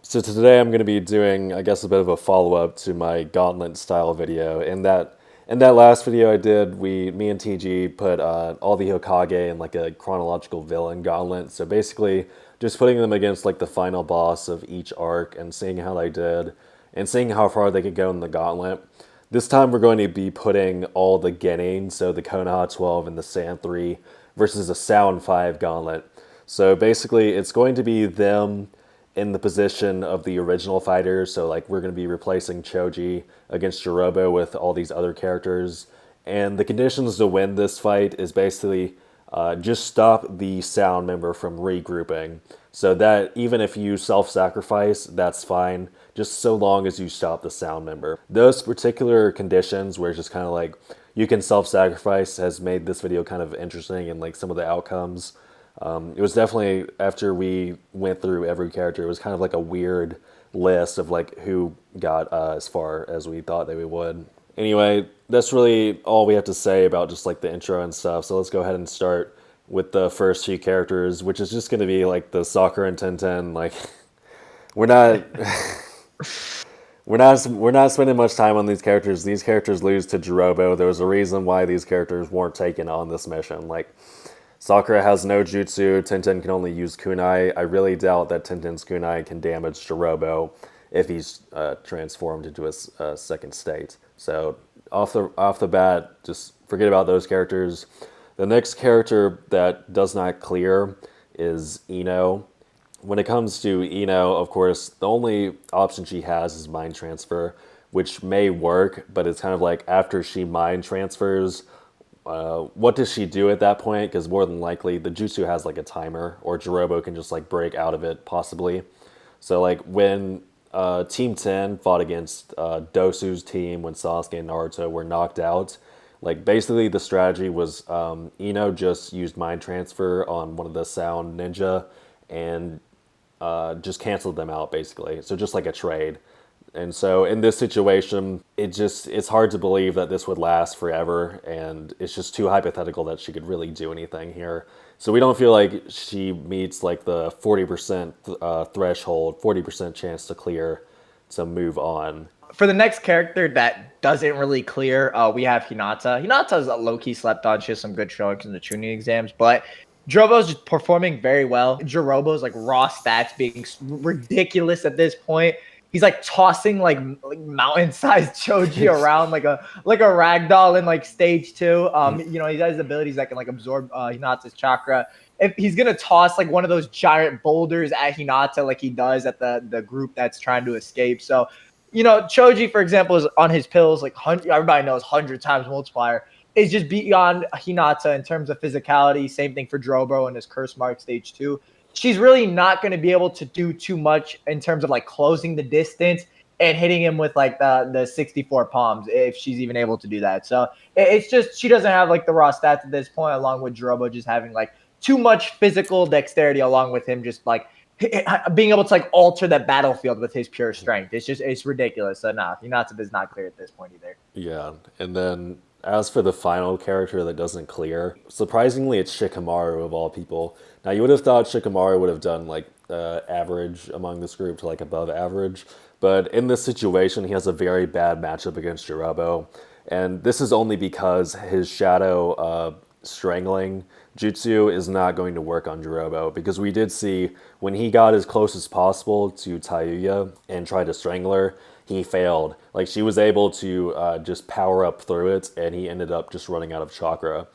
So today I'm going to be doing, I guess, a bit of a follow-up to my Gauntlet style video. In that last video I did, me and TG put all the Hokage in like a chronological villain gauntlet. So basically, just putting them against like the final boss of each arc and seeing how they did, and seeing how far they could go in the gauntlet. This time we're going to be putting all the Genin, so the Konoha 12 and the Sand 3, versus a Sound 5 gauntlet. So basically, it's going to be them in the position of the original fighters. So like we're going to be replacing Choji against Jirobo with all these other characters. And the conditions to win this fight is basically just stop the sound member from regrouping. So that even if you self-sacrifice, that's fine, just so long as you stop the sound member. Those particular conditions where it's just kind of like you can self-sacrifice has made this video kind of interesting and like some of the outcomes. It was definitely, after we went through every character, it was kind of like a weird list of like who got as far as we thought they would. Anyway, that's really all we have to say about just like the intro and stuff. So let's go ahead and start with the first few characters, which is just going to be like the Sakura and Tenten. Like we're not we're not spending much time on these characters. These characters lose to Jirobo. There was a reason why these characters weren't taken on this mission. Like Sakura has no jutsu, Tenten can only use kunai. I really doubt that Tenten's kunai can damage Jirobo if he's transformed into a second state. So off the bat, just forget about those characters. The next character that does not clear is Ino. When it comes to Ino, of course, the only option she has is mind transfer, which may work, but it's kind of like after she mind transfers, what does she do at that point? Because more than likely, the jutsu has like a timer, or Jirobo can just like break out of it, possibly. So like when Team 10 fought against Dosu's team when Sasuke and Naruto were knocked out, like basically the strategy was Ino just used mind transfer on one of the sound ninja and just canceled them out basically. So just like a trade. And so in this situation, it's hard to believe that this would last forever, and it's just too hypothetical that she could really do anything here. So we don't feel like she meets like the 40% threshold, 40% chance to clear to move on. For the next character that doesn't really clear, we have Hinata. Hinata's low-key slept on. She has some good showings in the tuning exams, but Jirobo's just performing very well. Jirobo's like raw stats being ridiculous at this point. He's like tossing like mountain-sized Choji around like a rag doll in like stage 2. He has abilities that can like absorb Hinata's chakra. If he's gonna toss like one of those giant boulders at Hinata like he does at the group that's trying to escape. So, Choji, for example, is on his pills, like everybody knows 100 times multiplier. Is just beyond Hinata in terms of physicality. Same thing for Drobo in his curse mark stage 2. She's really not going to be able to do too much in terms of like closing the distance and hitting him with like the 64 palms, if she's even able to do that. So it's just, she doesn't have like the raw stats at this point, along with Jirobo just having like too much physical dexterity, along with him just like being able to like alter that battlefield with his pure strength. It's ridiculous. So nah, Hinata is not clear at this point either. Yeah, and then as for the final character that doesn't clear, surprisingly, it's Shikamaru of all people. Now, you would have thought Shikamaru would have done like average among this group to like above average, but in this situation, he has a very bad matchup against Jirobo, and this is only because his shadow strangling jutsu is not going to work on Jirobo, because we did see when he got as close as possible to Tayuya and tried to strangle her, he failed. Like she was able to just power up through it, and he ended up just running out of chakra.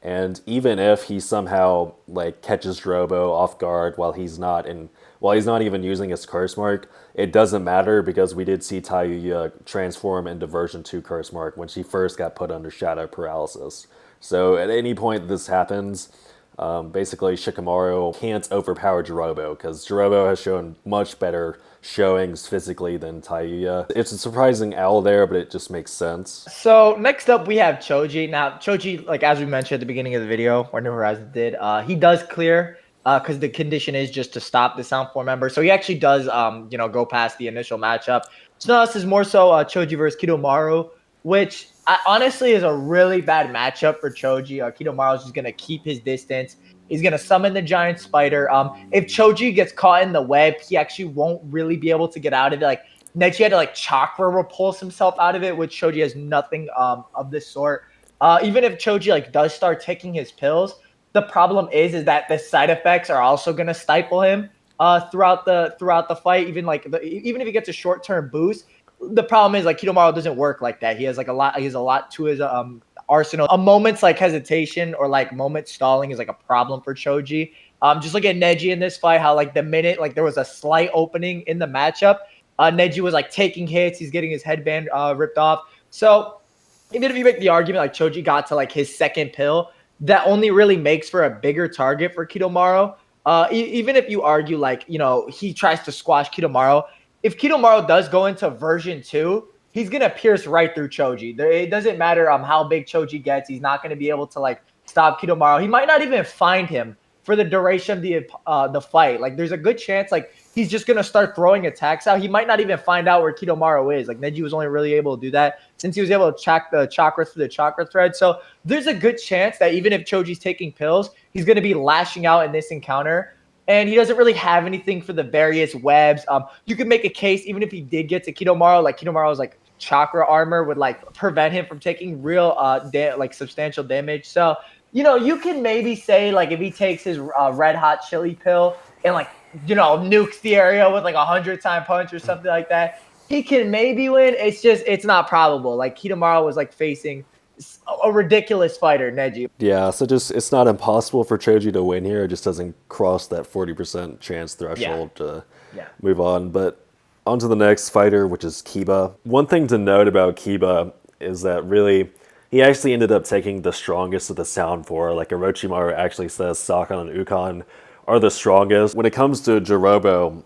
And even if he somehow like catches Jirobo off guard while he's not even using his curse mark, it doesn't matter, because we did see Tayuya transform into version 2 curse mark when she first got put under shadow paralysis. So at any point this happens, basically Shikamaru can't overpower Jirobo, because Jirobo has shown much better showings physically than Tayuya. It's a surprising owl there, but it just makes sense. So next up we have Choji. Now Choji, like as we mentioned at the beginning of the video, or New Horizons did, he does clear because the condition is just to stop the Sound 4 member. So he actually does go past the initial matchup. So now this is more so Choji versus Kidomaru, which honestly is a really bad matchup for Choji. Kidomaru is just gonna keep his distance. He's gonna summon the giant spider. If Choji gets caught in the web, he actually won't really be able to get out of it. Like Neji had to like chakra repulse himself out of it, which Choji has nothing of this sort. Even if Choji like does start taking his pills, the problem is that the side effects are also gonna stifle him throughout the fight. Even if he gets a short term boost, the problem is like Kidomaru doesn't work like that. He has like a lot. He has a lot to his arsenal. A moment's like hesitation or like moment stalling is like a problem for Choji. Just look at Neji in this fight. How like the minute like there was a slight opening in the matchup, Neji was like taking hits. He's getting his headband ripped off. So even if you make the argument like Choji got to like his second pill, that only really makes for a bigger target for Kidomaru. Even if you argue like he tries to squash Kidomaru, if Kidomaru does go into version 2, he's gonna pierce right through Choji. It doesn't matter how big Choji gets, he's not gonna be able to like stop Kidomaru. He might not even find him for the duration of the fight. Like there's a good chance like he's just gonna start throwing attacks out. He might not even find out where Kidomaru is. Like Neji was only really able to do that since he was able to track the chakra through the chakra thread. So there's a good chance that even if Choji's taking pills, he's gonna be lashing out in this encounter. And he doesn't really have anything for the various webs. You could make a case even if he did get to Kidomaru, like Kidomaru's like chakra armor would like prevent him from taking real like substantial damage. So you can maybe say like if he takes his red hot chili pill and like nukes the area with like 100-time punch or something like that, he can maybe win. It's not probable. Like Kidomaru was like facing a ridiculous fighter, Neji. Yeah, so just it's not impossible for Choji to win here. It just doesn't cross that 40% chance Yeah, threshold to yeah, move on. But on to the next fighter, which is Kiba. One thing to note about Kiba is that really he actually ended up taking the strongest of the Sound Four. Like Orochimaru actually says Sakon and Ukon are the strongest. When it comes to Jirobo,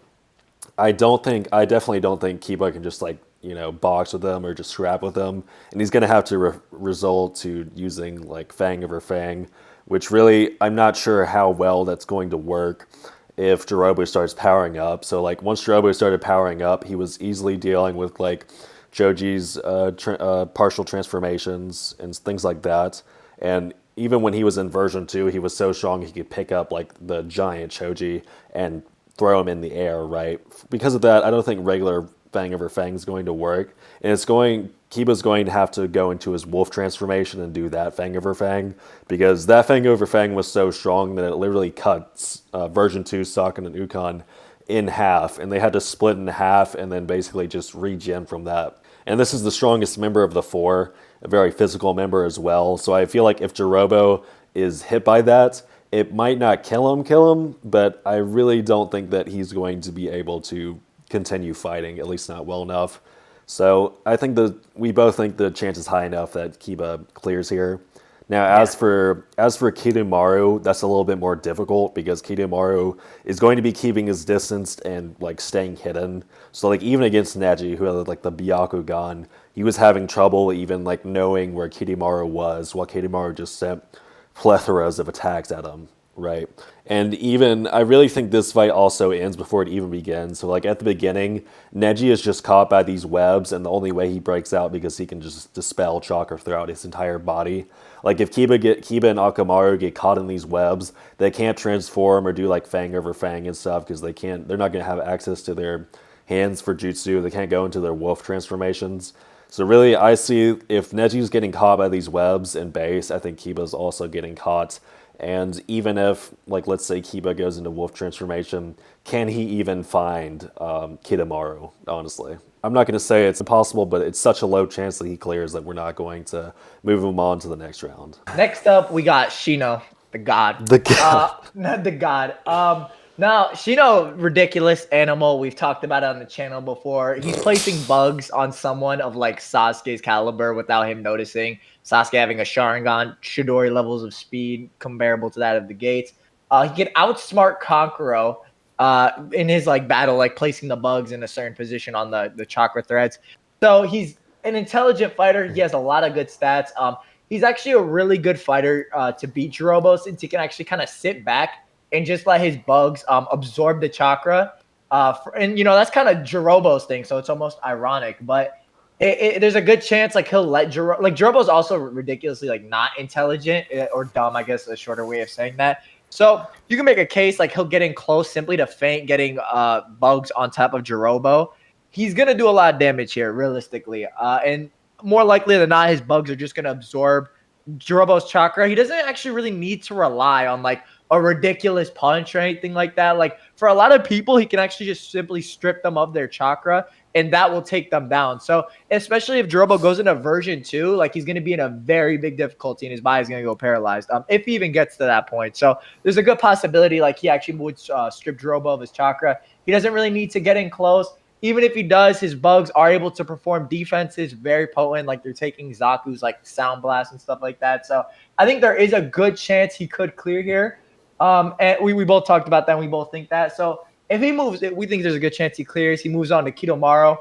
I definitely don't think Kiba can just like, box with them or just scrap with them. And he's going to have to resort to using like Fang over Fang, which really, I'm not sure how well that's going to work if Jirobo starts powering up. So like once Jirobo started powering up, he was easily dealing with like Choji's partial transformations and things like that. And even when he was in version 2, he was so strong he could pick up like the giant Choji and throw him in the air, right? Because of that, I don't think regular Fang over Fang is going to work. And Kiba's going to have to go into his wolf transformation and do that Fang over Fang, because that Fang over Fang was so strong that it literally cuts version 2 Sakon and Ukon in half, and they had to split in half and then basically just regen from that. And this is the strongest member of the four, a very physical member as well. So I feel like if Jirobo is hit by that, it might not kill him, but I really don't think that he's going to be able to continue fighting, at least not well enough. So I think we both think the chance is high enough that Kiba clears here. Now, yeah. as for Kidomaru, that's a little bit more difficult because Kidomaru is going to be keeping his distance and like staying hidden. So like even against Neji, who had like the Byakugan, he was having trouble even like knowing where Kidomaru was, while Kidomaru just sent plethoras of attacks at him, right? And even I really think this fight also ends before it even begins. So like at the beginning, Neji is just caught by these webs, and the only way he breaks out because he can just dispel chakra throughout his entire body. Like if Kiba and Akamaru get caught in these webs, they can't transform or do like Fang over Fang and stuff because they're not gonna have access to their hands for jutsu. They can't go into their wolf transformations. So really, I see if Neji's getting caught by these webs in base, I think Kiba's also getting caught. And even if, like, let's say Kiba goes into wolf transformation, can he even find Kidomaru, honestly? I'm not going to say it's impossible, but it's such a low chance that he clears that we're not going to move him on to the next round. Next up, we got Shino, the god. The god. Not the god. Now Shino, ridiculous animal. We've talked about it on the channel before. He's placing bugs on someone of like Sasuke's caliber without him noticing. Sasuke having a Sharingan, Chidori levels of speed comparable to that of the Gates. He can outsmart Kankuro in his like battle, like placing the bugs in a certain position on the chakra threads. So he's an intelligent fighter. He has a lot of good stats. He's actually a really good fighter to beat Jirobo, since he can actually kind of sit back and just let his bugs absorb the chakra. And that's kind of Jirobo's thing, so it's almost ironic. But there's a good chance like he'll let Jirobo's also ridiculously like not intelligent or dumb, I guess, a shorter way of saying that. So you can make a case like he'll get in close simply to feint getting bugs on top of Jirobo. He's gonna do a lot of damage here, realistically, and more likely than not, his bugs are just gonna absorb Jirobo's chakra. He doesn't actually really need to rely on like a ridiculous punch or anything like that. Like for a lot of people, he can actually just simply strip them of their chakra, and that will take them down. So especially if Jirobo goes into version 2, like he's going to be in a very big difficulty and his body's going to go paralyzed if he even gets to that point. So there's a good possibility like he actually would strip Jirobo of his chakra. He doesn't really need to get in close. Even if he does, his bugs are able to perform defenses very potent, like they're taking Zaku's like sound blast and stuff like that. So I think there is a good chance he could clear here. And we both talked about that and we both think that. So if he moves, we think there's a good chance he clears. He moves on to Kidomaru.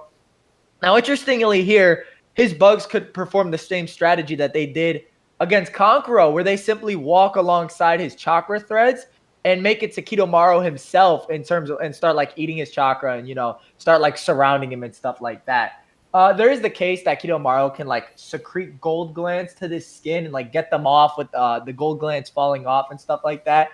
Now, interestingly here, his bugs could perform the same strategy that they did against Kankuro, where they simply walk alongside his chakra threads and make it to Kidomaru himself in terms of and start like eating his chakra and start like surrounding him and stuff like that. There is the case that Kidomaru can like secrete gold glands to this skin and like get them off with the gold glands falling off and stuff like that.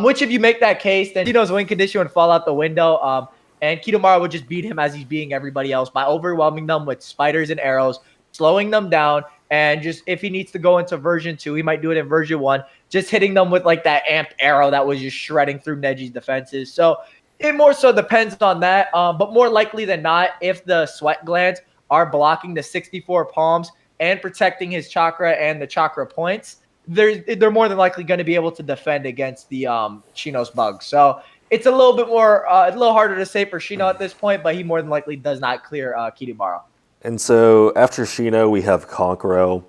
Which if you make that case, then Shino's win condition would fall out the window. And Kidomaru would just beat him as he's beating everybody else by overwhelming them with spiders and arrows, slowing them down. And just if he needs to go into version 2, he might do it in version 1, just hitting them with like that amped arrow that was just shredding through Neji's defenses. So it more so depends on that. But more likely than not, if the sweat glands are blocking the 64 palms and protecting his chakra and the chakra points, they're more than likely going to be able to defend against the Shino's bugs. So it's a little bit more, a little harder to say for Shino at this point, but he more than likely does not clear Kidomaru. And so after Shino, we have Konkuro.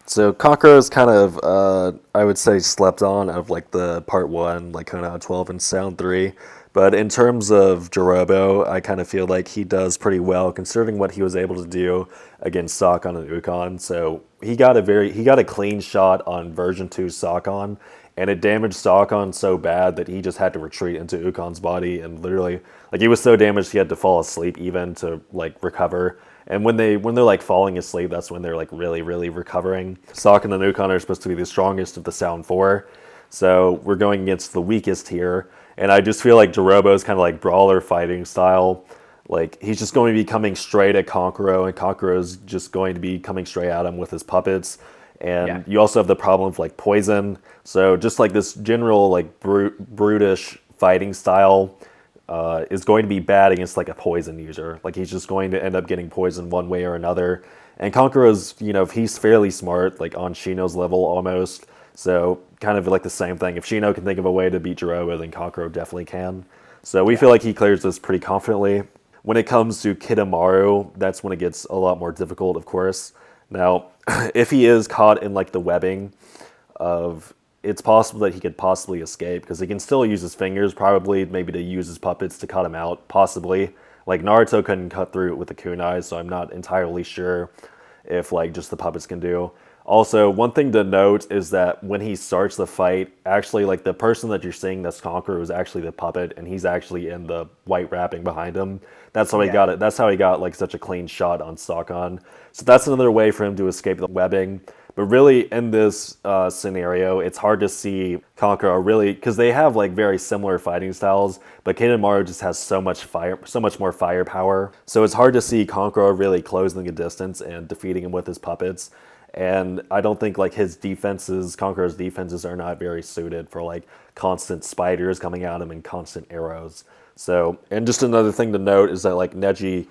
So Konkuro is kind of, I would say, slept on out of like the part 1, like Kona 12 and Sound 3. But in terms of Jirobo, I kind of feel like he does pretty well considering what he was able to do against Sakon and Ukon. So he got a clean shot on version 2 Sakon, and it damaged Sakon so bad that he just had to retreat into Ukon's body and literally like he was so damaged he had to fall asleep even to like recover. And when they're like falling asleep, that's when they're like really recovering. Sakon and Ukon are supposed to be the strongest of the Sound 4. So we're going against the weakest here. And I just feel like Jirobo's kind of like brawler fighting style. Like he's just going to be coming straight at Konkuro, and Konkuro's just going to be coming straight at him with his puppets. And you also have the problem of like poison. So just like this general like brutish fighting style is going to be bad against like a poison user. Like he's just going to end up getting poisoned one way or another. And Konkuro's, he's fairly smart, like on Shino's level almost. So kind of like the same thing. If Shino can think of a way to beat Jirobo, then Konkuro definitely can. So we feel like he clears this pretty confidently. When it comes to Kidomaru, that's when it gets a lot more difficult, of course. Now, if he is caught in like the webbing of, it's possible that he could possibly escape because he can still use his fingers, probably maybe to use his puppets to cut him out, possibly. Like Naruto couldn't cut through it with the kunai, so I'm not entirely sure if like just the puppets can do. Also, one thing to note is that when he starts the fight, actually, like the person that you're seeing that's Conqueror is actually the puppet, and he's actually in the white wrapping behind him. That's how he got it. That's how he got like such a clean shot on Sakon. So that's another way for him to escape the webbing. But really, in this scenario, it's hard to see Conqueror really because they have like very similar fighting styles. But Kidomaru just has so much more firepower. So it's hard to see Conqueror really closing the distance and defeating him with his puppets. And I don't think like his defenses, Conqueror's defenses, are not very suited for like constant spiders coming at him and constant arrows. So, and just another thing to note is that like Neji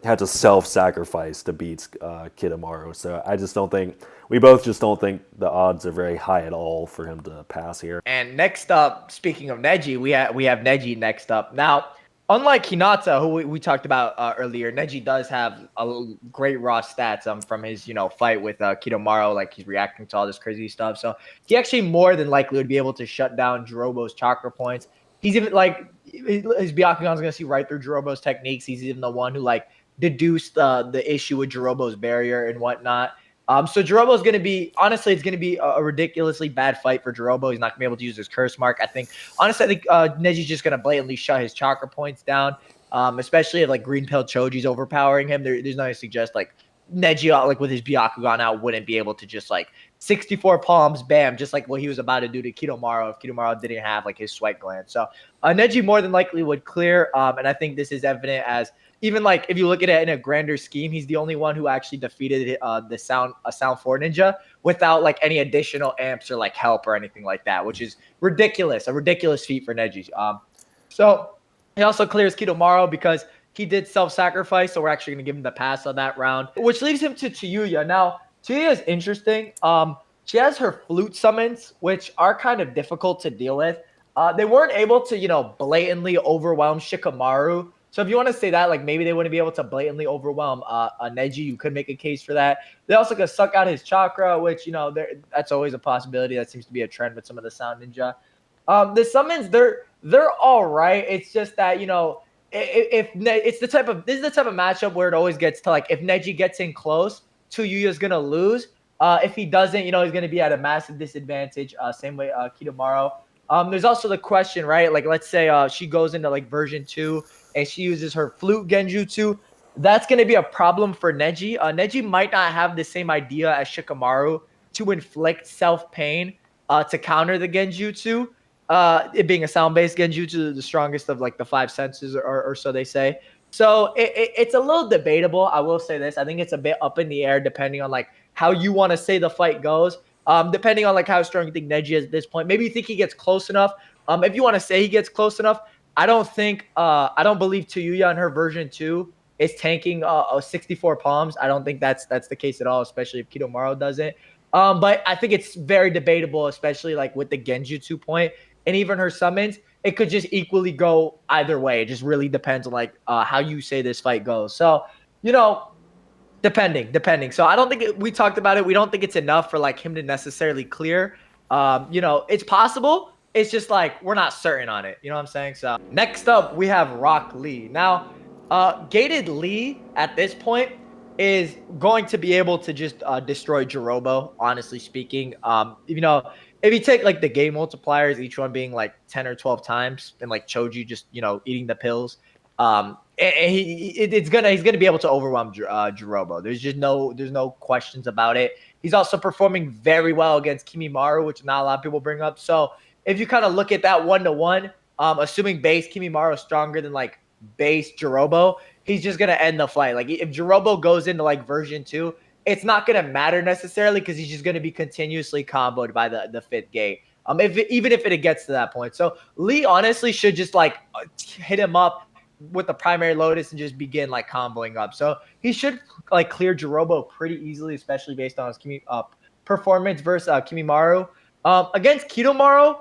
had to self-sacrifice to beat Kidomaru. So I just don't think, we both just don't think the odds are very high at all for him to pass here. And next up, speaking of Neji, we have Neji next up. Now, unlike Hinata, who we talked about earlier, Neji does have a great raw stats from his fight with Kidomaru. Like he's reacting to all this crazy stuff, so he actually more than likely would be able to shut down Jirobo's chakra points. He's even like his Byakugan's gonna see right through Jirobo's techniques. He's even the one who like deduced the issue with Jirobo's barrier and whatnot. So Jirobo's going to be, honestly, it's going to be a ridiculously bad fight for Jirobo. He's not going to be able to use his curse mark. I think Neji's just going to blatantly shut his chakra points down, especially if like Green Pill Choji's overpowering him. There's nothing to suggest like Neji, like with his Byakugan out, wouldn't be able to just like 64 palms, bam, just like what he was about to do to Kidomaru if Kidomaru didn't have like his sweat gland. So Neji more than likely would clear, and I think this is evident as even like if you look at it in a grander scheme, he's the only one who actually defeated the Sound 4 ninja without like any additional amps or like help or anything like that, which is ridiculous, a ridiculous feat for Neji. So he also clears Kidomaru because he did self-sacrifice, so we're actually going to give him the pass on that round, which leaves him to Tayuya. Now, Tayuya is interesting. She has her flute summons, which are kind of difficult to deal with. They weren't able to, blatantly overwhelm Shikamaru. So if you want to say that, like maybe they wouldn't be able to blatantly overwhelm Neji, you could make a case for that. They also could suck out his chakra, which that's always a possibility. That seems to be a trend with some of the Sound Ninja. The summons, they're all right. It's just that if it's this is the type of matchup where it always gets to like if Neji gets in close, Tuyuya's gonna lose. If he doesn't, he's gonna be at a massive disadvantage. Same way Kidomaru. There's also the question, right? Like let's say she goes into like version 2 and she uses her flute genjutsu. That's gonna be a problem for Neji. Neji might not have the same idea as Shikamaru to inflict self pain to counter the genjutsu. It being a sound-based genjutsu, the strongest of like the 5 senses, or so they say. So it's a little debatable. I will say this: I think it's a bit up in the air depending on like how you want to say the fight goes. Depending on like how strong you think Neji is at this point. Maybe you think he gets close enough. If you want to say he gets close enough, I don't believe Tayuya in her version 2 is tanking 64 palms. I don't think that's the case at all, especially if Kidomaru doesn't. But I think it's very debatable, especially like with the genjutsu point. And even her summons, it could just equally go either way. It just really depends on like how you say this fight goes. So, depending. So I don't think we talked about it. We don't think it's enough for like him to necessarily clear. It's possible. It's just like we're not certain on it. You know what I'm saying? So next up we have Rock Lee. Now, gated Lee at this point is going to be able to just destroy Jirobo, honestly speaking. If you take like the game multipliers, each one being like 10 or 12 times, and like Choji just, eating the pills, he's gonna be able to overwhelm Jirobo. There's no questions about it. He's also performing very well against Kimimaru, which not a lot of people bring up. So if you kind of look at that 1-to-1, assuming base Kimimaru is stronger than like base Jirobo, he's just gonna end the fight. Like if Jirobo goes into like version 2, it's not gonna matter necessarily because he's just gonna be continuously comboed by the 5th gate. Even if it gets to that point. So Lee honestly should just like hit him up with the primary Lotus and just begin like comboing up. So he should like clear Jirobo pretty easily, especially based on his performance versus Kimimaru. Against Kidomaru,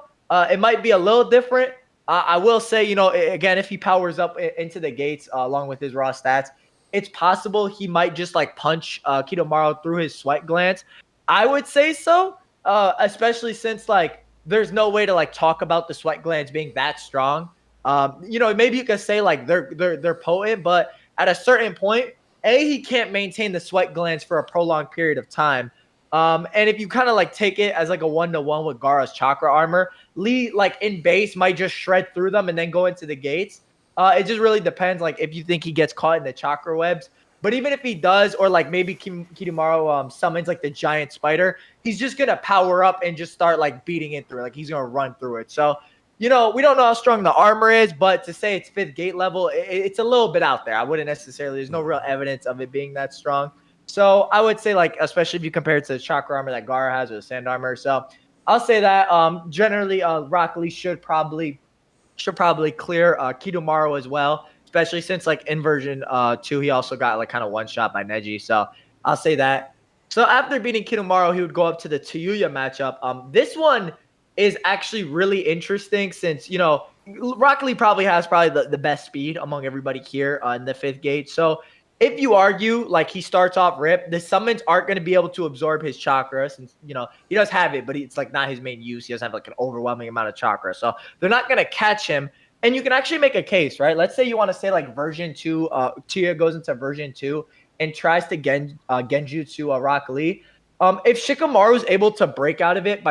it might be a little different. I will say, again, if he powers up into the gates along with his raw stats, it's possible he might just like punch Kidomaru through his sweat glands. I would say so, especially since like there's no way to like talk about the sweat glands being that strong. Maybe you could say like they're potent, but at a certain point, he can't maintain the sweat glands for a prolonged period of time. And if you kind of like take it as like a 1-to-1 with Gaara's chakra armor, Lee like in base might just shred through them and then go into the gates. It just really depends like if you think he gets caught in the chakra webs. But even if he does, or like maybe Kidomaru summons like the giant spider, he's just gonna power up and just start like beating it through. Like he's gonna run through it. So we don't know how strong the armor is, but to say it's 5th gate level, it's a little bit out there. I wouldn't necessarily. There's no real evidence of it being that strong. So I would say like, especially if you compare it to the chakra armor that Gaara has or the sand armor. So I'll say that generally Rock Lee should probably clear Kidomaru as well, especially since like in version 2 he also got like kind of one shot by Neji. So I'll say that. So after beating Kidomaru, he would go up to the Tayuya matchup. This one is actually really interesting since Rock Lee probably has the best speed among everybody here in the 5th gate. So if you argue like he starts off rip, the summons aren't going to be able to absorb his chakra since he does have it, but it's like not his main use. He doesn't have like an overwhelming amount of chakra, so they're not going to catch him. And you can actually make a case, right? Let's say you want to say like version 2, Tia goes into version 2 and tries to genjutsu Rock Lee. If Shikamaru is able to break out of it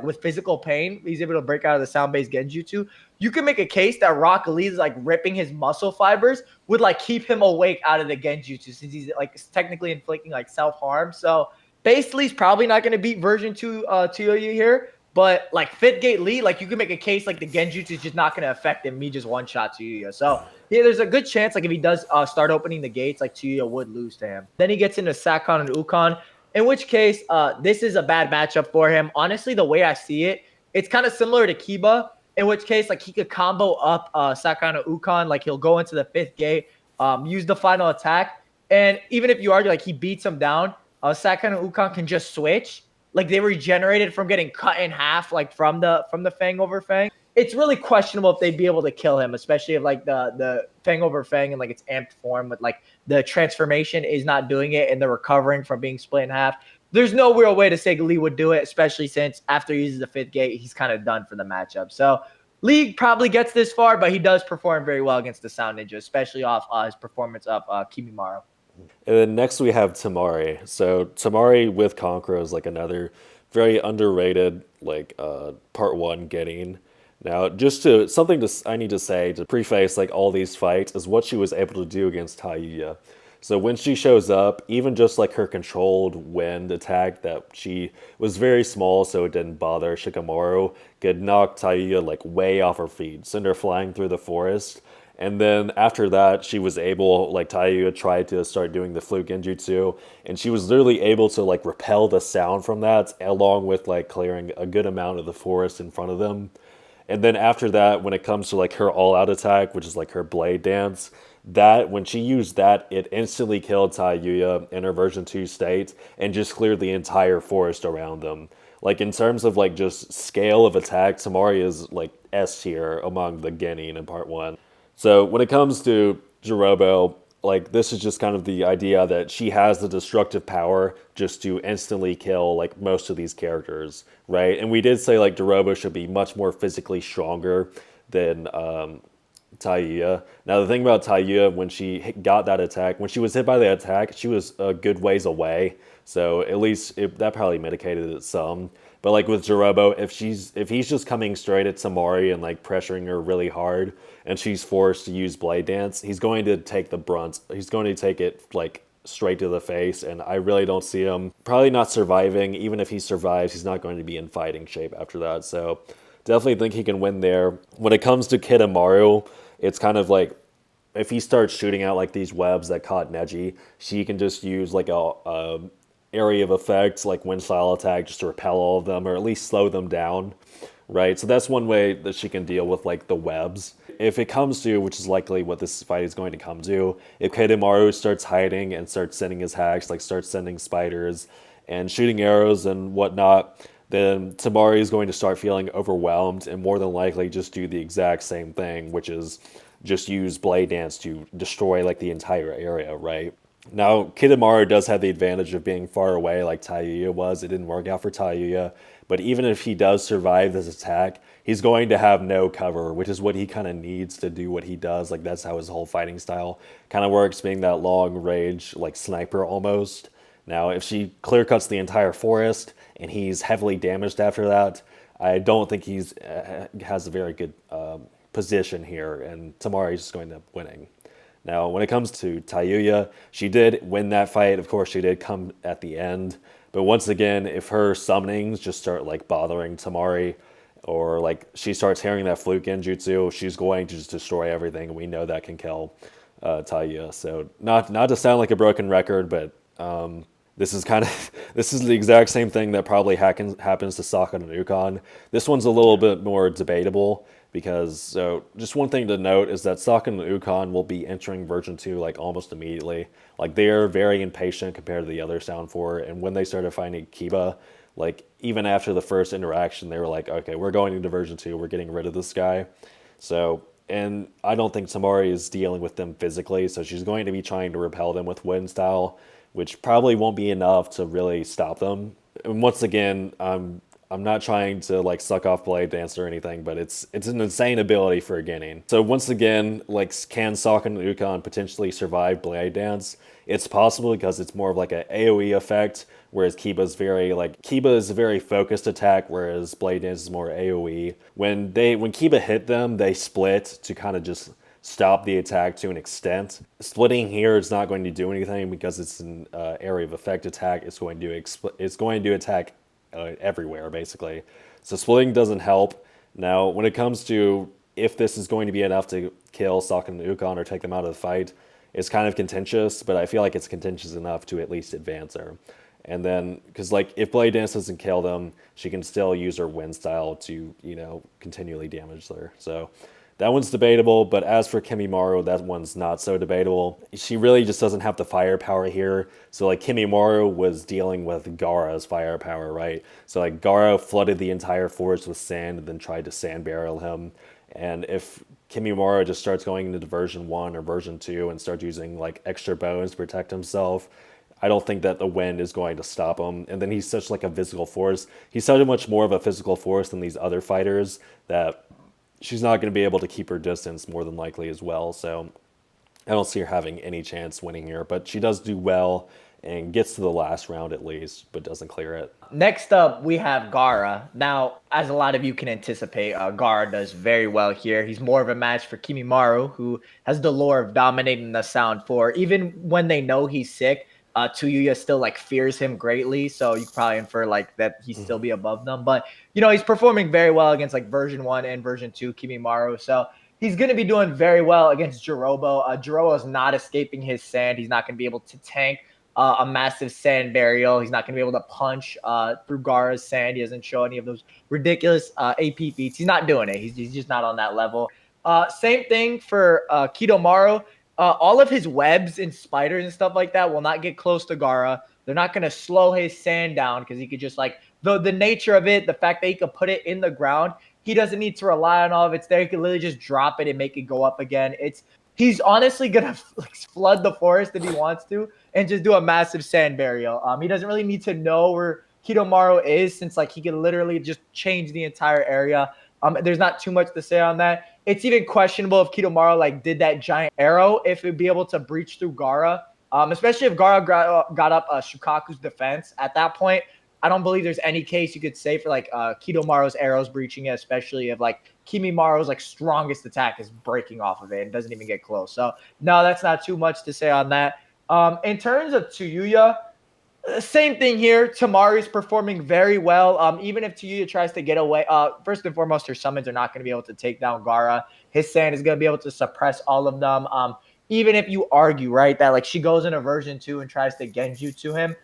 with physical pain, he's able to break out of the sound-based genjutsu. You can make a case that Rock Lee is like ripping his muscle fibers would like keep him awake out of the genjutsu since he's like technically inflicting like self-harm. So Basically, he's probably not going to beat version 2 Tioyu here. But like Fifth Gate Lee, like you can make a case like the Genjutsu is just not going to affect him. Me just one shot Tioyu. So yeah, there's a good chance like if he does start opening the gates, like Tioyu would lose to him. Then he gets into Sakon and Ukon, in which case this is a bad matchup for him. Honestly, the way I see it, it's kind of similar to Kiba, in which case like he could combo up Sakon and Ukon, like he'll go into the fifth gate, use the final attack, and even if you argue like he beats him down, Sakon and Ukon can just switch. Like they regenerated from getting cut in half, like from the Fang over Fang. It's really questionable if they'd be able to kill him, especially if like the Fang over Fang and like its amped form with like the transformation is not doing it and they're recovering from being split in half. There's no real way to say Lee would do it, especially since after he uses the fifth gate, he's kind of done for the matchup. So Lee probably gets this far, but he does perform very well against the Sound Ninja, especially off his performance of Kimimaru. And then next we have Tamari. So Tamari with Conqueror is like another very underrated like part one Genin. Now, just to something to I need to say to preface like all these fights is what she was able to do against Tayuya. So when she shows up, even just like her controlled wind attack that she was very small, so it didn't bother Shikamaru, could knock Tayuya like way off her feet, send her flying through the forest. And then after that, she was able, like Tayuya tried to start doing the flute genjutsu, and she was literally able to like repel the sound from that, along with like clearing a good amount of the forest in front of them. And then after that, when it comes to like her all-out attack, which is like her blade dance, that when she used that, it instantly killed Tayuya in her version 2 state and just cleared the entire forest around them. Like in terms of like just scale of attack, Tamari is like S tier among the Genin in part 1. So when it comes to Jirobo, like this is just kind of the idea that she has the destructive power just to instantly kill like most of these characters, right? And we did say like Jirobo should be much more physically stronger than Taiya. Now the thing about Taiya, when she got that attack, when she was hit by the attack, she was a good ways away. So at least that probably mitigated it some. But like with Jirobo, if he's just coming straight at Tamari and like pressuring her really hard, and she's forced to use Blade Dance, he's going to take the brunt. He's going to take it like straight to the face, and I really don't see him probably not surviving. Even if he survives, he's not going to be in fighting shape after that. So definitely think he can win there. When it comes to Kidomaru, it's kind of like if he starts shooting out like these webs that caught Neji, she can just use like a area of effects like wind style attack just to repel all of them or at least slow them down, right? So that's one way that she can deal with like the webs. If it comes to, which is likely what this fight is going to come to, if Kidomaru starts hiding and starts sending his hacks, like starts sending spiders and shooting arrows and whatnot, then Tamari is going to start feeling overwhelmed and more than likely just do the exact same thing, which is just use Blade Dance to destroy like the entire area, right? Now, Kidomaru does have the advantage of being far away like Tayuya was. It didn't work out for Tayuya. But even if he does survive this attack, he's going to have no cover, which is what he kind of needs to do what he does. Like, that's how his whole fighting style kind of works, being that long range, like, sniper almost. Now, if she clear cuts the entire forest and he's heavily damaged after that, I don't think he's has a very good position here, and Tamari's just going to end up winning. Now, when it comes to Tayuya, she did win that fight. Of course, she did come at the end. But once again, if her summonings just start like bothering Tamari, or like she starts hearing that flute genjutsu, she's going to just destroy everything. We know that can kill Tayuya. So not to sound like a broken record, but this is kind of this is the exact same thing that probably happens to Sakon and Ukon. This one's a little bit more debatable because so just one thing to note is that Sakon and Ukon will be entering version 2 like almost immediately. Like they're very impatient compared to the other Sound 4, and when they started finding Kiba, like even after the first interaction, they were like, okay, we're going into version 2, we're getting rid of this guy. So, and I don't think Tamari is dealing with them physically, so she's going to be trying to repel them with wind style, which probably won't be enough to really stop them. And once again, I'm not trying to like suck off Blade Dance or anything, but it's an insane ability for a Genin. So once again, like can Sakon and Ukon potentially survive Blade Dance? It's possible because it's more of like an AoE effect, whereas Kiba is a very focused attack, whereas Blade Dance is more AoE. When Kiba hit them, they split to kind of just stop the attack to an extent. Splitting here is not going to do anything because it's an area of effect attack. It's going to attack everywhere basically. So splitting doesn't help. Now, when it comes to if this is going to be enough to kill Sokka and Ukon or take them out of the fight, it's kind of contentious, but I feel like it's contentious enough to at least advance her. And then, because like if Blade Dance doesn't kill them, she can still use her wind style to continually damage her. So that one's debatable. But as for Kimimaro, that one's not so debatable. She really just doesn't have the firepower here. So like Kimimaro was dealing with Gaara's firepower, right? So like Gaara flooded the entire forest with sand and then tried to sand barrel him. And if Kimimaro just starts going into version 1 or version 2 and starts using like extra bones to protect himself, I don't think that the wind is going to stop him. And then he's such like a physical force. He's so much more of a physical force than these other fighters that she's not going to be able to keep her distance more than likely as well. So I don't see her having any chance winning here. But she does do well and gets to the last round at least, but doesn't clear it. Next up, we have Gaara. Now, as a lot of you can anticipate, Gaara does very well here. He's more of a match for Kimimaro, who has the lore of dominating the Sound 4. Even when they know he's sick, Tuyuya still like fears him greatly. So you can probably infer like that he'd still be above them. But, he's performing very well against like version 1 and version 2 Kimimaro. So he's going to be doing very well against Jirobo. Jirobo is not escaping his sand. He's not going to be able to tank a massive sand burial. He's not going to be able to punch through Gaara's sand. He doesn't show any of those ridiculous AP feats. He's not doing it. He's just not on that level. Same thing for Kidomaru. All of his webs and spiders and stuff like that will not get close to Gaara. They're not going to slow his sand down because he could just like the nature of it, the fact that he could put it in the ground, he doesn't need to rely on all of it's there. He could literally just drop it and make it go up again. He's honestly gonna like flood the forest if he wants to and just do a massive sand burial. He doesn't really need to know where Kidomaru is since like he can literally just change the entire area. There's not too much to say on that. It's even questionable if Kidomaru like did that giant arrow, if it'd be able to breach through Gaara. Especially if Gaara got up Shukaku's defense. At that point, I don't believe there's any case you could say for like Kidomaru's arrows breaching it, especially if like Kimimaru's like strongest attack is breaking off of it and doesn't even get close. So no, that's not too much to say on that. In terms of Tuyuya, same thing here. Tamari's performing very well. Even if Tuyuya tries to get away, first and foremost, her summons are not going to be able to take down Gaara. His sand is going to be able to suppress all of them. Even if you argue, right, that like she goes into version 2 and tries to genjutsu him,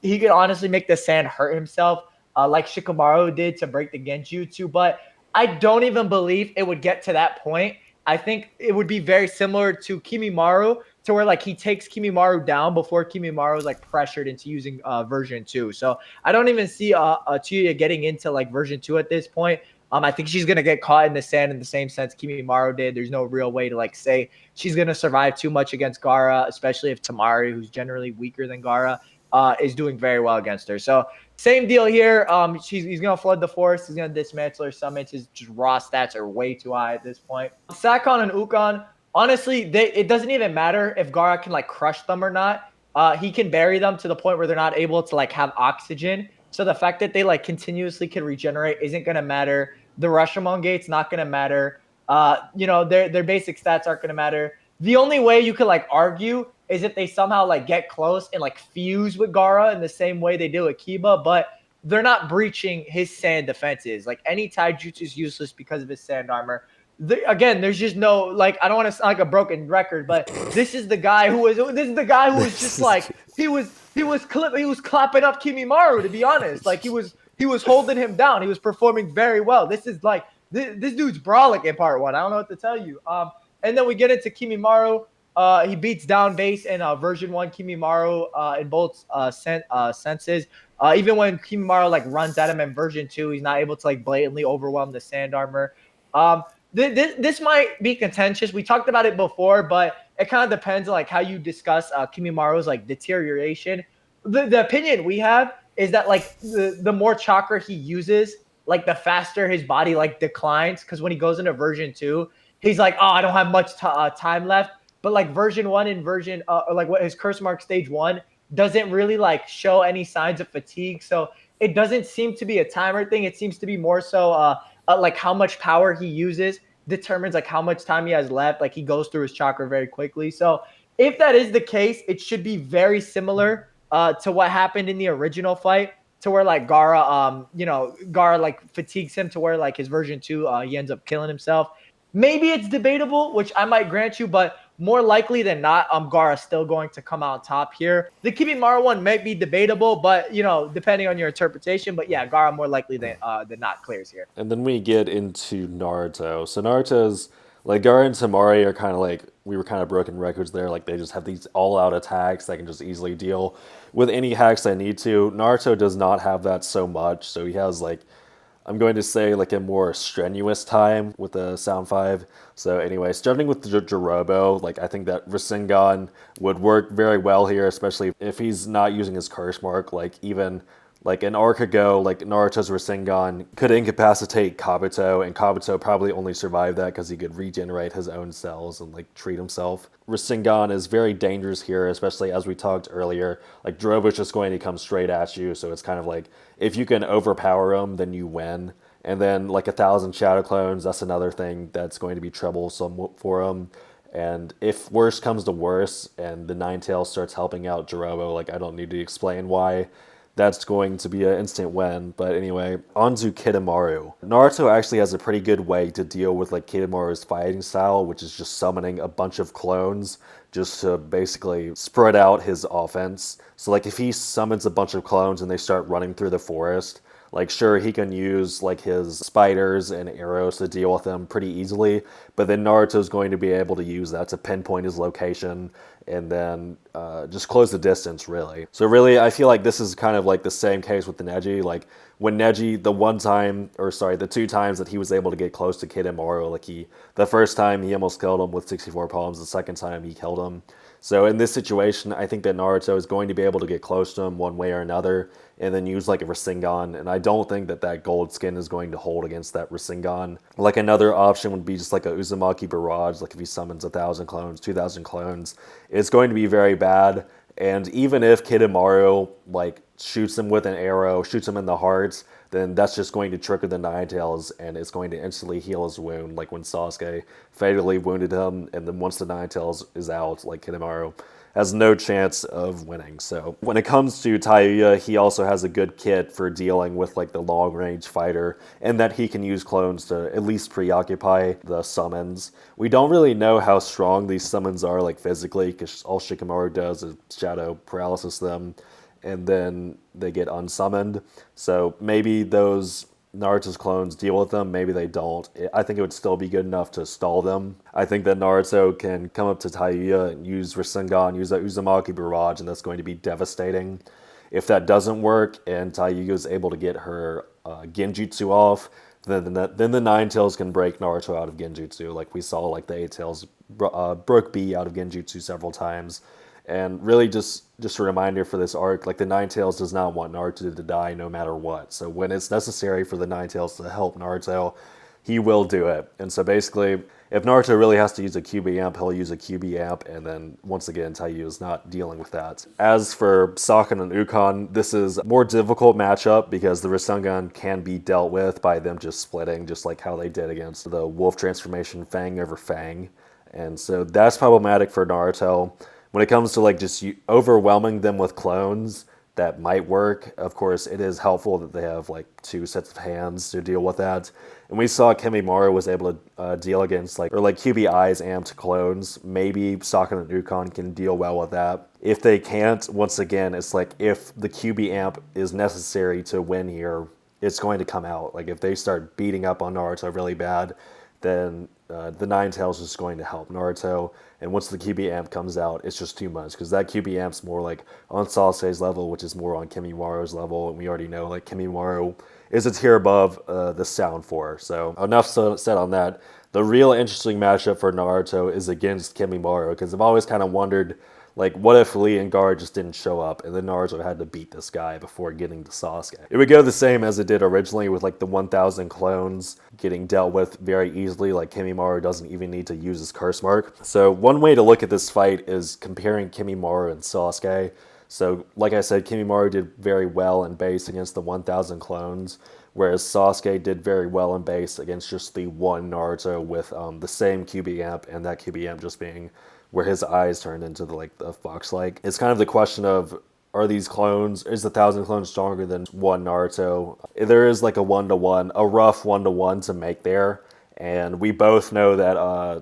he could honestly make the sand hurt himself, like Shikamaru did to break the genjutsu. But I don't even believe it would get to that point. I think it would be very similar to Kimimaru, to where like he takes Kimimaru down before Kimimaru is like pressured into using version 2. So I don't even see Tuyuya getting into like version 2 at this point. I think she's going to get caught in the sand in the same sense Kimimaru did. There's no real way to like say she's going to survive too much against Gaara, especially if Tamari, who's generally weaker than Gaara, is doing very well against her. So same deal here. He's going to flood the forest. He's going to dismantle her summits. His just raw stats are way too high at this point. Sakon and Ukon, honestly, it doesn't even matter if Gaara can like crush them or not. He can bury them to the point where they're not able to like have oxygen. So the fact that they like continuously can regenerate isn't going to matter. The Rashomon gate's not going to matter. Their basic stats aren't going to matter. The only way you could like argue is if they somehow like get close and like fuse with Gaara in the same way they do with Kiba, but they're not breaching his sand defenses. Like any taijutsu is useless because of his sand armor. Again, there's just no like I don't want to sound like a broken record, but this is the guy who was just like he was clapping up Kimimaru, to be honest. Like he was holding him down. He was performing very well. This is like this dude's brawling in part 1. I don't know what to tell you. And then we get into Kimimaru. He beats down base in version 1 Kimimaru in both senses. Even when Kimimaru like runs at him in version 2, he's not able to like blatantly overwhelm the sand armor. This might be contentious. We talked about it before, but it kind of depends on like how you discuss Kimimaru's like deterioration. The opinion we have is that like the more chakra he uses, like the faster his body like declines. Because when he goes into version 2, he's like, oh, I don't have much time left. But like version 1 and version like what his curse mark stage 1 doesn't really like show any signs of fatigue. So it doesn't seem to be a timer thing. It seems to be more so like how much power he uses. determines like how much time he has left. Like he goes through his chakra very quickly. So if that is the case, it should be very similar to what happened in the original fight, to where like Gara, Gara like fatigues him to where like his version 2, he ends up killing himself. Maybe it's debatable, which I might grant you, but more likely than not, Gara's still going to come out top here. The Kimimaro one might be debatable, but depending on your interpretation. But yeah, Gara more likely than not clears here. And then we get into Naruto. So Naruto's like Gaara and Tamari are kind of like we were kind of broken records there. Like they just have these all-out attacks that can just easily deal with any hacks they need to. Naruto does not have that so much. So he has like I'm going to say like a more strenuous time with the Sound 5. So anyway, starting with the Jirobo, like I think that Rasengan would work very well here, especially if he's not using his curse mark. Like even like an arc ago, like Naruto's Rasengan could incapacitate Kabuto, and Kabuto probably only survived that because he could regenerate his own cells and like treat himself. Rasengan is very dangerous here, especially as we talked earlier. Like Jirobo's just going to come straight at you, so it's kind of like if you can overpower him, then you win. And then like 1,000 Shadow Clones, that's another thing that's going to be troublesome for him. And if worse comes to worse, and the Ninetales starts helping out Jirobo, like I don't need to explain why that's going to be an instant win. But anyway, on to Kidomaru. Naruto actually has a pretty good way to deal with like Kidomaru's fighting style, which is just summoning a bunch of clones just to basically spread out his offense. So like if he summons a bunch of clones and they start running through the forest, like sure he can use like his spiders and arrows to deal with them pretty easily, but then Naruto's going to be able to use that to pinpoint his location and then just close the distance, really. So really, I feel like this is kind of like the same case with the Neji. Like when Neji, the 2 times that he was able to get close to Kidomaru, like the first time he almost killed him with 64 palms, the second time he killed him. So in this situation, I think that Naruto is going to be able to get close to him one way or another, and then use like a Rasengan. And I don't think that that gold skin is going to hold against that Rasengan. Like another option would be just like a Uzumaki Barrage, like if he summons 1,000 clones, 2,000 clones, it's going to be very bad. And even if Kidomaru like shoots him with an arrow, shoots him in the heart, then that's just going to trigger the Ninetales, and it's going to instantly heal his wound, like when Sasuke fatally wounded him, and then once the Ninetales is out, like Kidomaru has no chance of winning. So when it comes to Tayuya, he also has a good kit for dealing with like the long-range fighter, and that he can use clones to at least preoccupy the summons. We don't really know how strong these summons are like physically, because all Shikamaru does is shadow paralysis them, and then they get unsummoned. So maybe those Naruto's clones deal with them, maybe they don't. I think it would still be good enough to stall them. I think that Naruto can come up to Tayuya and use Rasengan, use that Uzumaki Barrage, and that's going to be devastating. If that doesn't work and Tayuya is able to get her Genjutsu off, then the Ninetales can break Naruto out of Genjutsu. Like we saw, like the Eight Tails broke B out of Genjutsu several times. And really just a reminder for this arc, like the Ninetales does not want Naruto to die no matter what. So when it's necessary for the Ninetales to help Naruto, he will do it. And so basically, if Naruto really has to use a QB amp, he'll use a QB amp, and then once again, Taiyu is not dealing with that. As for Saken and Ukon, this is a more difficult matchup because the Rasengan can be dealt with by them just splitting, just like how they did against the Wolf transformation Fang over Fang. And so that's problematic for Naruto. When it comes to like just overwhelming them with clones, that might work. Of course, it is helpful that they have like 2 sets of hands to deal with that. And we saw Kimimaro was able to deal against like QBI's amped clones. Maybe Saken and Ukon can deal well with that. If they can't, once again, it's like if the QB amp is necessary to win here, it's going to come out. Like if they start beating up on Naruto really bad, then the Ninetales is going to help Naruto. And once the QB amp comes out, it's just too much because that QB amp's more like on Sasuke's level, which is more on Kimimaru's level. And we already know like Kimimaru is a tier above the Sound 4. So enough said on that. The real interesting matchup for Naruto is against Kimimaru because I've always kind of wondered, like, what if Lee and Guard just didn't show up and then Naruto had to beat this guy before getting to Sasuke? It would go the same as it did originally with, like, the 1,000 clones getting dealt with very easily. Like, Kimimaru doesn't even need to use his curse mark. So one way to look at this fight is comparing Kimimaru and Sasuke. So, like I said, Kimimaru did very well in base against the 1,000 clones, whereas Sasuke did very well in base against just the one Naruto with the same QB amp, and that QB amp just being where his eyes turned into the fox like. It's kind of the question of, are these clones, is the thousand clones stronger than one Naruto? There is like a 1-to-1, a rough 1-to-1 to make there. And we both know that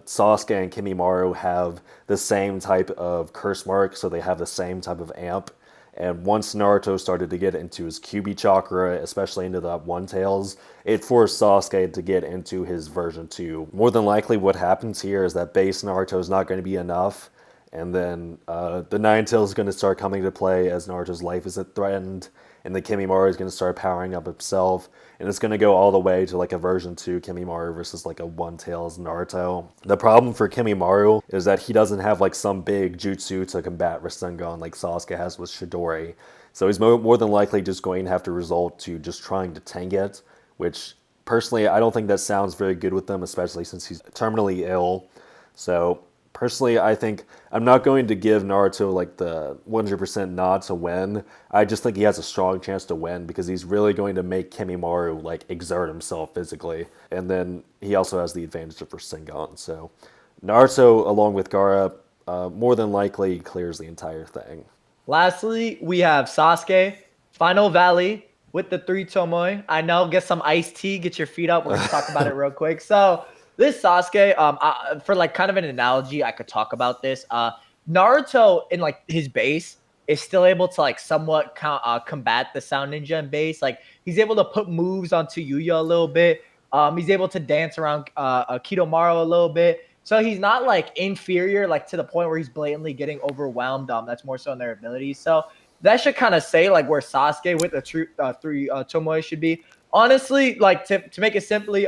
Sasuke and Kimimaro have the same type of curse mark, so they have the same type of amp. And once Naruto started to get into his QB chakra, especially into that One Tails, it forced Sasuke to get into his version 2. More than likely, what happens here is that base Naruto is not going to be enough, and then the Nine Tails is going to start coming to play as Naruto's life is threatened, and the Kimimaro is going to start powering up himself, and it's going to go all the way to like a version 2 Kimimaro versus like a One Tails Naruto. The problem for Kimimaro is that he doesn't have like some big jutsu to combat Rasengan like Sasuke has with Chidori. So he's more than likely just going to have to resort to just trying to tank it, which personally I don't think that sounds very good with them, especially since he's terminally ill. So personally, I think I'm not going to give Naruto like the 100% nod to win. I just think he has a strong chance to win because he's really going to make Kimimaro like exert himself physically, and then he also has the advantage of Rasengan. So Naruto, along with Gaara, more than likely clears the entire thing. Lastly, we have Sasuke, Final Valley with the three Tomoe. I know, get some iced tea, get your feet up. We're gonna talk about it real quick. So this Sasuke, for like kind of an analogy, I could talk about this. Naruto in like his base is still able to like somewhat combat the Sound Ninja in base. Like he's able to put moves onto Yuya a little bit. He's able to dance around Kidomaru a little bit. So he's not like inferior, like to the point where he's blatantly getting overwhelmed. That's more so in their abilities. So that should kind of say like where Sasuke with the three Tomoe should be. Honestly, like to make it simply,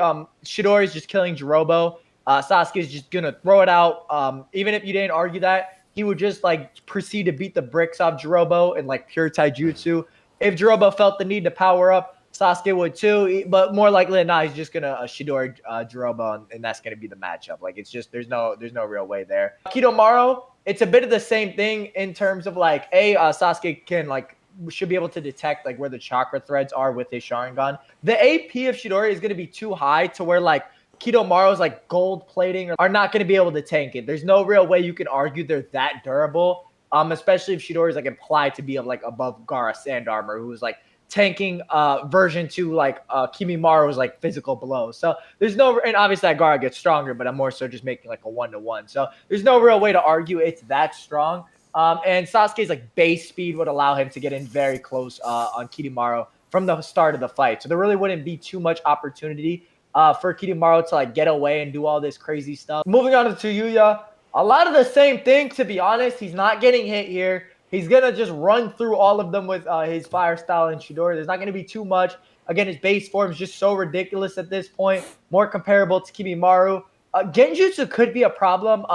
Chidori is just killing Jirobo. Sasuke is just gonna throw it out. Even if you didn't argue that, he would just like proceed to beat the bricks off Jirobo in like pure taijutsu. If Jirobo felt the need to power up, Sasuke would too, but more likely than not, he's just gonna Shidori Jirobo, and that's gonna be the matchup. Like it's just there's no real way there. Kidomaru, it's a bit of the same thing in terms of like Sasuke can like should be able to detect like where the chakra threads are with his Sharingan. The AP of Shidori is gonna be too high to where like Kidomaru's like gold plating are not gonna be able to tank it. There's no real way you can argue they're that durable. Especially if Shidori is like implied to be like above Gaara Sand Armor, who's like tanking version 2 like Kimimaru's like physical blows. So there's no, and obviously that Gaara gets stronger, but I'm more so just making like a 1-to-1. So there's no real way to argue it's that strong. And Sasuke's like base speed would allow him to get in very close on Kidomaru from the start of the fight. So there really wouldn't be too much opportunity for Kidomaru to like get away and do all this crazy stuff. Moving on to Yuya, a lot of the same thing, to be honest. He's not getting hit here. He's going to just run through all of them with his fire style and Chidori. There's not going to be too much. Again, his base form is just so ridiculous at this point. More comparable to Kimimaru. Genjutsu could be a problem.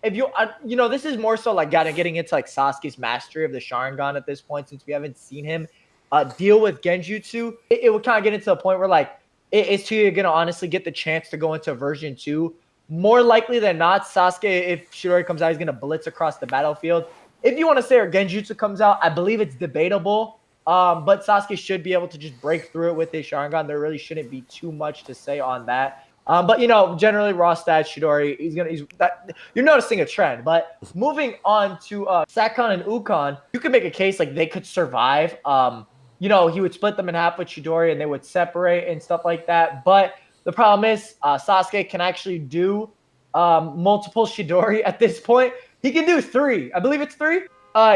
If this is more so like getting into like Sasuke's mastery of the Sharingan at this point, since we haven't seen him deal with Genjutsu. It would kind of get into a point where like, is Chuya going to honestly get the chance to go into version 2? More likely than not, Sasuke, if Chidori comes out, he's going to blitz across the battlefield. If you want to say or Genjutsu comes out, I believe it's debatable. But Sasuke should be able to just break through it with his Sharingan. There really shouldn't be too much to say on that. But generally raw stats, Chidori, you're noticing a trend. But moving on to Sakon and Ukon, you can make a case like they could survive. He would split them in half with Chidori and they would separate and stuff like that. But the problem is Sasuke can actually do multiple Chidori at this point. He can do 3. I believe it's 3.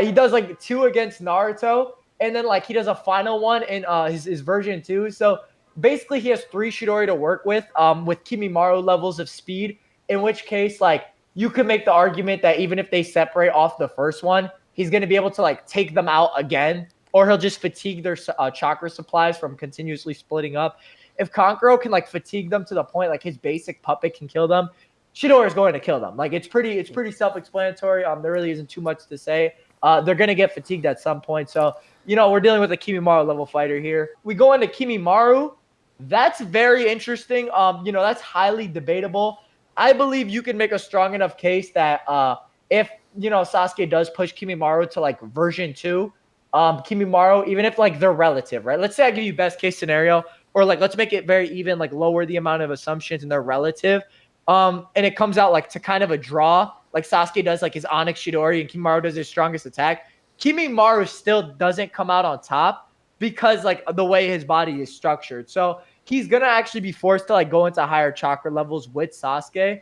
He does like 2 against Naruto, and then like he does a final one in his version 2. So basically he has 3 Chidori to work with Kimimaru levels of speed, in which case like you could make the argument that even if they separate off the first one, he's going to be able to like take them out again, or he'll just fatigue their chakra supplies from continuously splitting up. If Kankuro can like fatigue them to the point like his basic puppet can kill them, Chidori is going to kill them. Like it's pretty self-explanatory. There really isn't too much to say. They're going to get fatigued at some point. So, we're dealing with a Kimimaru level fighter here. We go into Kimimaru. That's very interesting. That's highly debatable. I believe you can make a strong enough case that if, Sasuke does push Kimimaru to like version 2, Kimimaru, even if like they're relative, right? Let's say I give you best case scenario. or like let's make it very even, like lower the amount of assumptions and they're relative. And it comes out like to kind of a draw, like Sasuke does like his Onyx Chidori and Kimimaro does his strongest attack. Kimimaro still doesn't come out on top because like the way his body is structured. So he's gonna actually be forced to like go into higher chakra levels with Sasuke.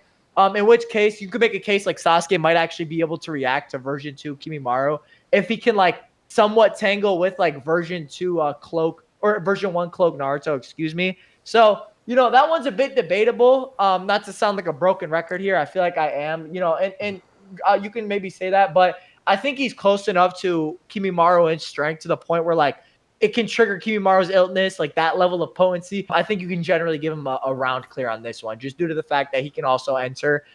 In which case you could make a case like Sasuke might actually be able to react to version 2 Kimimaro if he can like somewhat tangle with like version 2 cloak or version 1 cloak Naruto, excuse me. So, that one's a bit debatable. Not to sound like a broken record here. I feel like I am, and you can maybe say that, but I think he's close enough to Kimimaro in strength to the point where like it can trigger Kimimaro's illness, like that level of potency. I think you can generally give him a round clear on this one, just due to the fact that he can also enter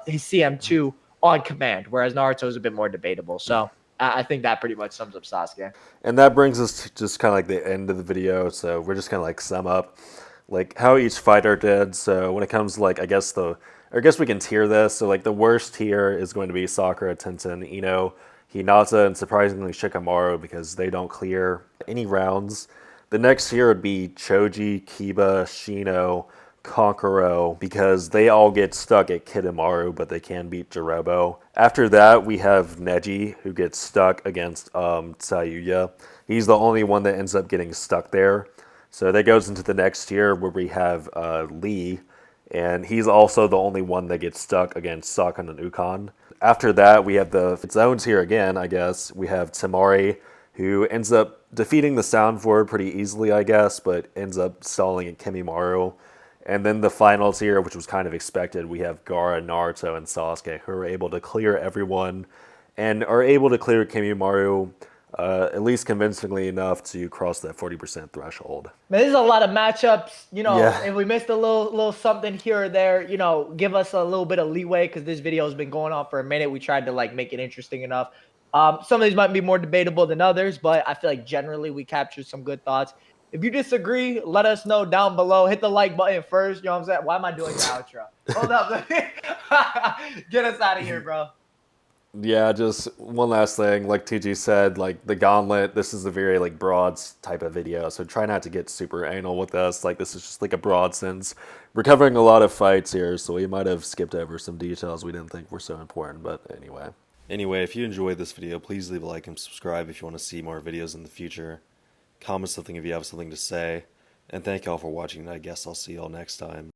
his CM2 on command, whereas Naruto is a bit more debatable. So I think that pretty much sums up Sasuke. And that brings us to just kind of like the end of the video. So we're just kind of like sum up like how each fighter did. So when it comes to like, I guess we can tier this. So like the worst tier is going to be Sakura, Tenten, Ino, Hinata, and surprisingly Shikamaru because they don't clear any rounds. The next tier would be Choji, Kiba, Shino, Konkoro because they all get stuck at Kidomaru, but they can beat Jirobo. After that, we have Neji, who gets stuck against Sayuya. He's the only one that ends up getting stuck there. So that goes into the next tier where we have Lee, and he's also the only one that gets stuck against Sakon and Ukon. After that, we have the zones here again, I guess. We have Temari, who ends up defeating the Sound Forward pretty easily, I guess, but ends up stalling at Kimimaru. And then the final tier, which was kind of expected, we have Gaara, Naruto, and Sasuke, who are able to clear everyone and are able to clear Kimimaru at least convincingly enough to cross that 40% threshold. Man, there's a lot of matchups. Yeah. If we missed a little something here or there, give us a little bit of leeway because this video has been going on for a minute. We tried to like make it interesting enough. Some of these might be more debatable than others, but I feel like generally we captured some good thoughts. If you disagree, let us know down below. Hit the like button first. You know what I'm saying? Why am I doing your outro? Hold up. Get us out of here, bro. Yeah, just one last thing. Like TG said, like the Gauntlet, this is a very like broad type of video, so try not to get super anal with us. Like this is just like a broad sense. We're covering a lot of fights here, so we might have skipped over some details we didn't think were so important, but anyway. Anyway, if you enjoyed this video, please leave a like and subscribe if you want to see more videos in the future. Comment something if you have something to say. And thank y'all for watching, and I guess I'll see y'all next time.